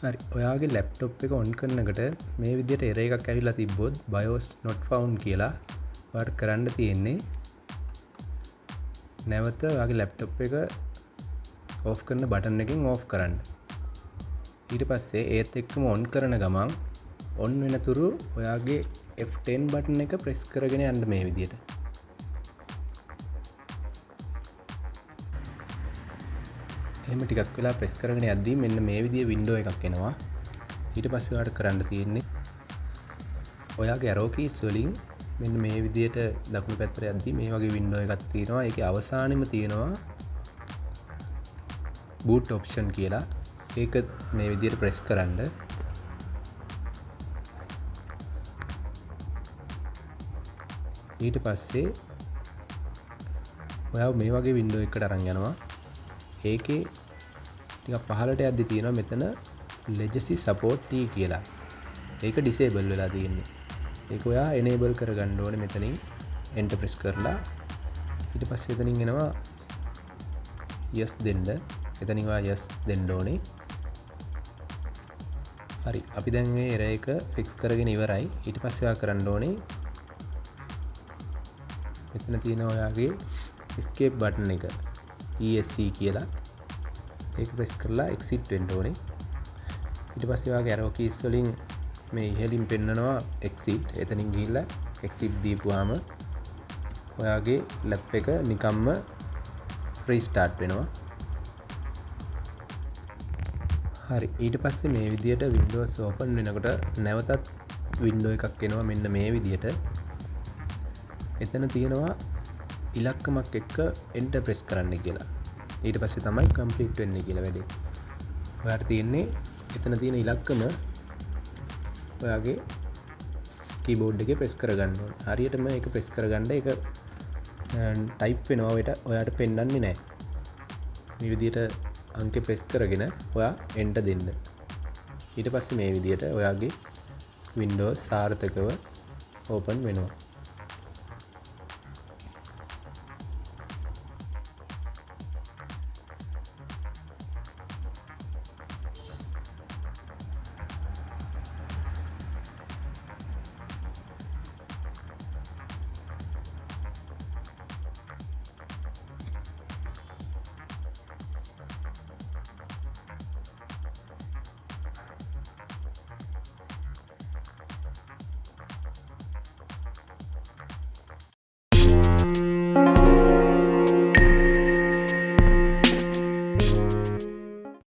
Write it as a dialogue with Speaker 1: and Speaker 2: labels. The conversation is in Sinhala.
Speaker 1: හරි ඔයාගේ ලැප්ටොප් එක ඔන් කරනකොට මේ විදිහට එරර් එකක් ඇවිල්ලා තිබ්බොත් BIOS not found කියලා ඔයාලට කරන්න තියෙන්නේ නැවත ඔයාගේ ලැප්ටොප් එක ඕෆ් කරන බටන් එකෙන් ඕෆ් කරන්න. ඊට පස්සේ ඒත් එක්කම ඔන් කරන ගමන් ඔන් වෙනතුරු ඔයාගේ F10 බටන් එක ප්‍රෙස් කරගෙන යන්න මේ විදිහට. එහෙම ටිකක් වෙලා ප්‍රෙස් කරගෙන යද්දී මෙන්න මේ විදිහේ වින්ඩෝ එකක් එනවා. ඊට පස්සේ ඔයාලට කරන්න තියෙන්නේ ඔයාගේ arrow keys වලින් මෙන්න මේ විදිහට දකුණු පැත්තට යද්දී මේ වගේ වින්ඩෝ එකක් තියෙනවා. ඒකේ අවසානෙම තියෙනවා boot option කියලා. ඒක මේ විදිහට ප්‍රෙස් කරන්න. ඊට පස්සේ ඔයා මේ වගේ වින්ඩෝ එකකට අරන් යනවා. ඒකේ ටිකක් පහළට යද්දි තියෙනවා මෙතන legacy support T කියලා. ඒක disable වෙලා තියෙන්නේ. ඒක ඔයා enable කරගන්න ඕනේ මෙතනින් enter press කරලා. ඊට පස්සේ එතනින් එනවා yes දෙන්න. එතනින් ඔයා yes දෙන්න ඕනේ. හරි අපි දැන් මේ error එක fix කරගෙන ඉවරයි. ඊට පස්සේ ඔයා කරන්න ඕනේ මෙතන තියෙන ඔයාගේ escape button එක ESC කියලා ඒක press කරලා exit වෙන්න ඕනේ. ඊට පස්සේ ඔයාගේ arrow keys වලින් මේ ඉහළින් පෙන්නනවා exit. එතනින් ගිහිල්ලා exit දීපුවාම ඔයාගේ lap එක නිකම්ම restart වෙනවා. හරි ඊට පස්සේ මේ විදිහට Windows open වෙනකොට නැවතත් window එකක් එනවා මෙන්න මේ විදිහට. එතන තියෙනවා ඉලක්කමක් එක්ක enter press කරන්න කියලා. ඊට පස්සේ තමයි complete වෙන්නේ කියලා වැඩේ. ඔයාලට තියෙන්නේ එතන තියෙන ඉලක්කම ඔයාගේ keyboard එකේ press කරගන්න ඕනේ. හරියටම ඒක press කරගන්න ඒක type වෙනවා ඔයාලට පෙන්වන්නේ නැහැ. මේ විදිහට අංකේ press කරගෙන ඔයා enter දෙන්න. ඊට පස්සේ මේ විදිහට ඔයාගේ Windows සාර්ථකව open වෙනවා.